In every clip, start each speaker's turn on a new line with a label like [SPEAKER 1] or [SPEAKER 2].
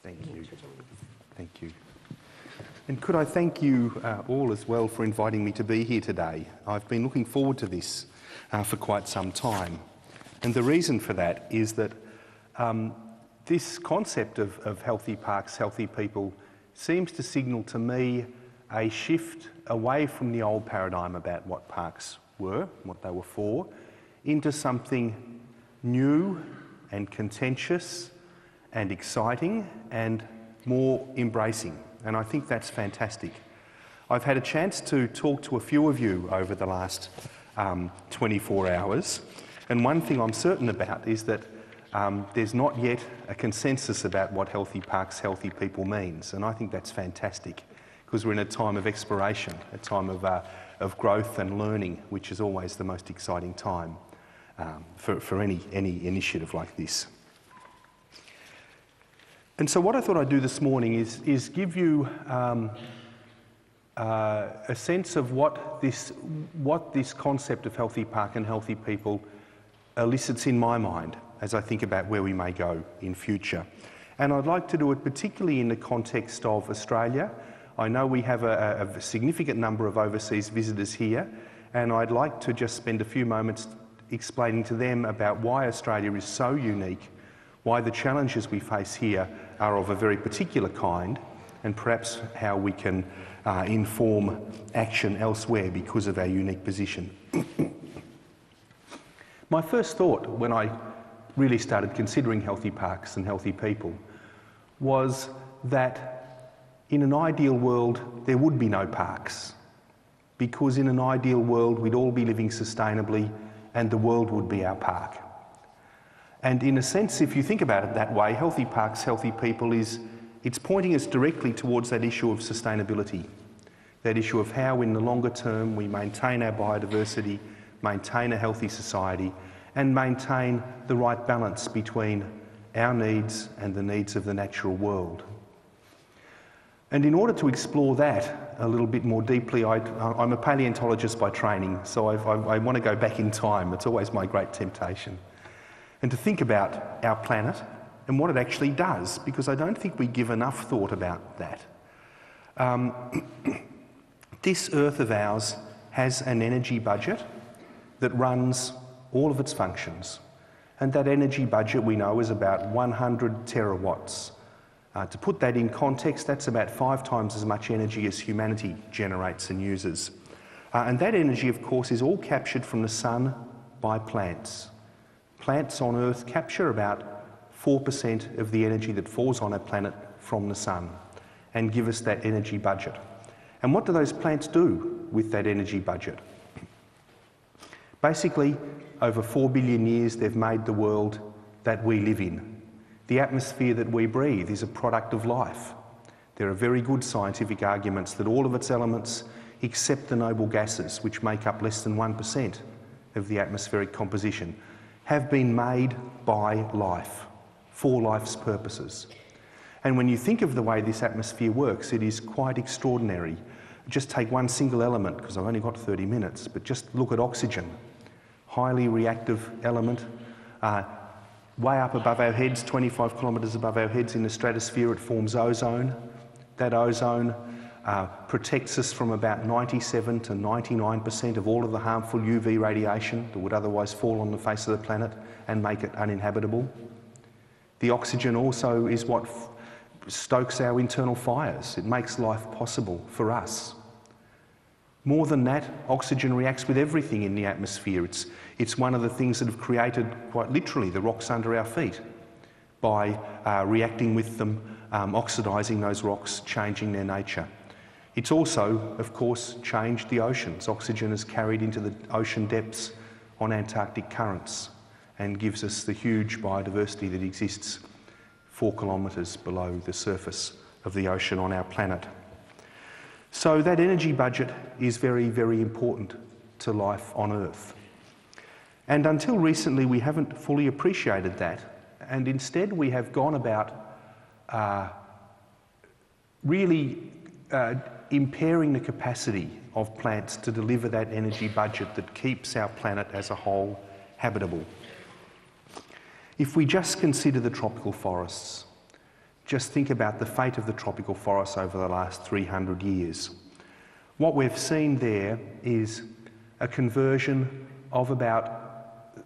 [SPEAKER 1] Thank you. Thank you. And could I thank you all as well for inviting me to be here today. I've been looking forward to this for quite some time. And the reason for that is that this concept of healthy parks, healthy people, seems to signal to me a shift away from the old paradigm about what parks were, what they were for, into something new and contentious and exciting and more embracing. And I think that's fantastic. I've had a chance to talk to a few of you over the last 24 hours, and one thing I'm certain about is that there's not yet a consensus about what healthy parks, healthy people means, and I think that's fantastic because we're in a time of exploration, a time of growth and learning, which is always the most exciting time for any initiative like this. And so what I thought I'd do this morning is give you a sense of what this concept of healthy park and healthy people elicits in my mind as I think about where we may go in future. And I'd like to do it particularly in the context of Australia. I know we have a significant number of overseas visitors here, and I'd like to just spend a few moments explaining to them about why Australia is so unique, why the challenges we face here are of a very particular kind, and perhaps how we can inform action elsewhere because of our unique position. My first thought when I really started considering healthy parks and healthy people was that in an ideal world there would be no parks, because in an ideal world we'd all be living sustainably and the world would be our park. And in a sense, if you think about it that way, healthy parks, healthy people it's pointing us directly towards that issue of sustainability, that issue of how in the longer term we maintain our biodiversity, maintain a healthy society, and maintain the right balance between our needs and the needs of the natural world. And in order to explore that a little bit more deeply, I'm a paleontologist by training, so I want to go back in time. It's always my great temptation. And to think about our planet and what it actually does, because I don't think we give enough thought about that. This Earth of ours has an energy budget that runs all of its functions. And that energy budget we know is about 100 terawatts. To put that in context, that's about 5 times as much energy as humanity generates and uses. And that energy, of course, is all captured from the sun by plants. Plants on Earth capture about 4% of the energy that falls on our planet from the sun and give us that energy budget. And what do those plants do with that energy budget? Basically, over 4 billion years, they've made the world that we live in. The atmosphere that we breathe is a product of life. There are very good scientific arguments that all of its elements, except the noble gases, which make up less than 1% of the atmospheric composition, have been made by life, for life's purposes. And when you think of the way this atmosphere works, it is quite extraordinary. Just take one single element, because I've only got 30 minutes, but just look at oxygen. Highly reactive element, way up above our heads, 25 kilometres above our heads in the stratosphere, it forms ozone. That ozone protects us from about 97 to 99% of all of the harmful UV radiation that would otherwise fall on the face of the planet and make it uninhabitable. The oxygen also is what stokes our internal fires. It makes life possible for us. More than that, oxygen reacts with everything in the atmosphere. It's one of the things that have created, quite literally, the rocks under our feet by reacting with them, oxidising those rocks, changing their nature. It's also, of course, changed the oceans. Oxygen is carried into the ocean depths on Antarctic currents and gives us the huge biodiversity that exists 4 kilometres below the surface of the ocean on our planet. So that energy budget is very, very important to life on Earth. And until recently, we haven't fully appreciated that. And instead, we have gone about really impairing the capacity of plants to deliver that energy budget that keeps our planet as a whole habitable. If we just consider the tropical forests, just think about the fate of the tropical forests over the last 300 years. What we've seen there is a conversion of about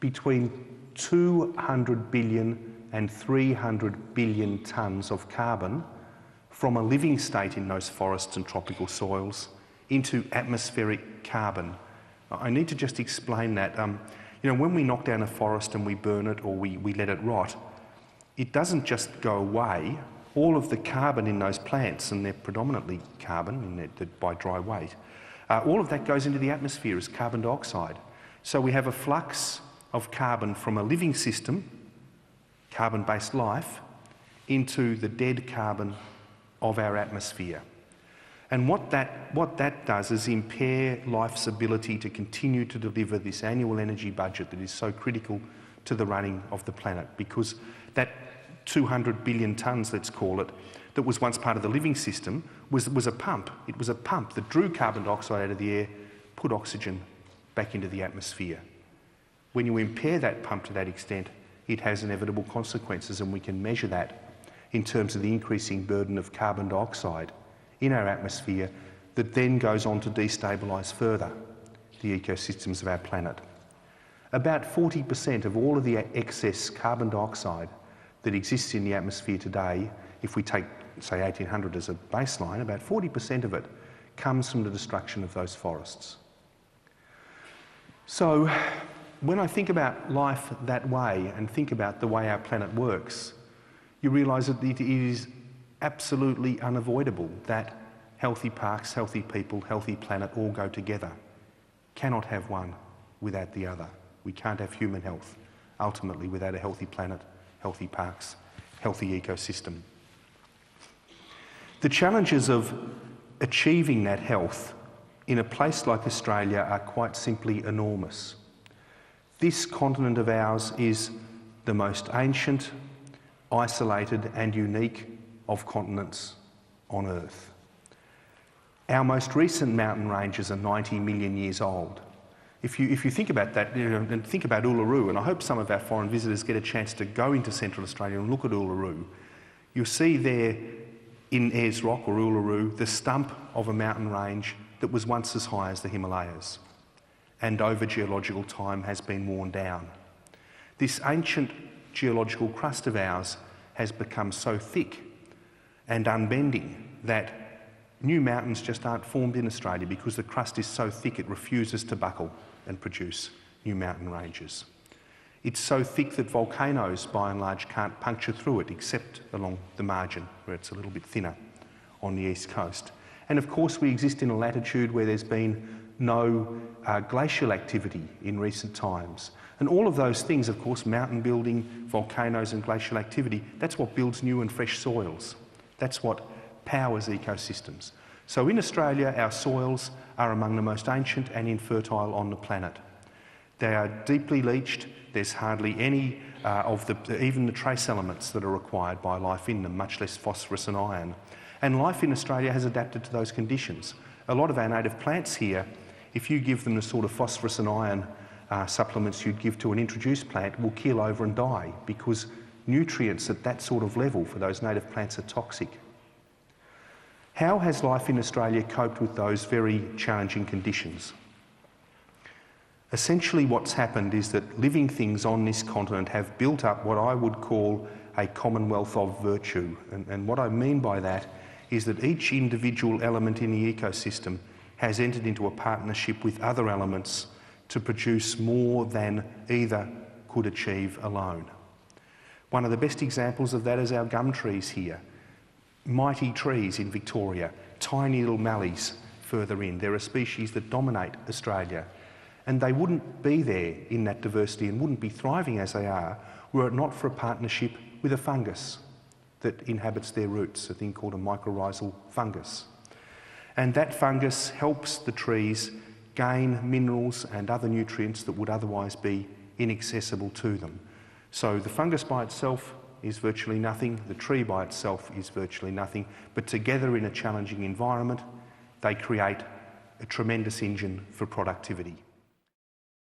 [SPEAKER 1] between 200 billion and 300 billion tonnes of carbon from a living state in those forests and tropical soils into atmospheric carbon. I need to just explain that. When we knock down a forest and we burn it or we let it rot, it doesn't just go away. All of the carbon in those plants, and they're predominantly carbon by dry weight, all of that goes into the atmosphere as carbon dioxide. So we have a flux of carbon from a living system, carbon-based life, into the dead carbon of our atmosphere. And what that does is impair life's ability to continue to deliver this annual energy budget that is so critical to the running of the planet, because that 200 billion tonnes, let's call it, that was once part of the living system was a pump. It was a pump that drew carbon dioxide out of the air, put oxygen back into the atmosphere. When you impair that pump to that extent, it has inevitable consequences, and we can measure that in terms of the increasing burden of carbon dioxide in our atmosphere that then goes on to destabilise further the ecosystems of our planet. About 40% of all of the excess carbon dioxide that exists in the atmosphere today, if we take, say, 1800 as a baseline, about 40% of it comes from the destruction of those forests. So when I think about life that way and think about the way our planet works, you realise that it is absolutely unavoidable that healthy parks, healthy people, healthy planet all go together. Cannot have one without the other. We can't have human health, ultimately, without a healthy planet, healthy parks, healthy ecosystem. The challenges of achieving that health in a place like Australia are quite simply enormous. This continent of ours is the most ancient, isolated and unique of continents on Earth. Our most recent mountain ranges are 90 million years old. If you think about that, and think about Uluru, and I hope some of our foreign visitors get a chance to go into Central Australia and look at Uluru, you'll see there in Ayers Rock or Uluru the stump of a mountain range that was once as high as the Himalayas, and over geological time has been worn down. This ancient geological crust of ours has become so thick and unbending that new mountains just aren't formed in Australia because the crust is so thick it refuses to buckle and produce new mountain ranges. It's so thick that volcanoes, by and large, can't puncture through it except along the margin where it's a little bit thinner on the east coast. And of course we exist in a latitude where there's been no glacial activity in recent times. And all of those things, of course, mountain building, volcanoes and glacial activity, that's what builds new and fresh soils. That's what powers ecosystems. So in Australia, our soils are among the most ancient and infertile on the planet. They are deeply leached. There's hardly any even the trace elements that are required by life in them, much less phosphorus and iron. And life in Australia has adapted to those conditions. A lot of our native plants here, if you give them the sort of phosphorus and iron supplements you'd give to an introduced plant, will keel over and die because nutrients at that sort of level for those native plants are toxic. How has life in Australia coped with those very challenging conditions? Essentially what's happened is that living things on this continent have built up what I would call a commonwealth of virtue. And what I mean by that is that each individual element in the ecosystem has entered into a partnership with other elements to produce more than either could achieve alone. One of the best examples of that is our gum trees here. Mighty trees in Victoria, tiny little mallees further in. They're a species that dominate Australia. And they wouldn't be there in that diversity and wouldn't be thriving as they are were it not for a partnership with a fungus that inhabits their roots, a thing called a mycorrhizal fungus. And that fungus helps the trees gain minerals and other nutrients that would otherwise be inaccessible to them. So the fungus by itself is virtually nothing, the tree by itself is virtually nothing, but together in a challenging environment, they create a tremendous engine for productivity.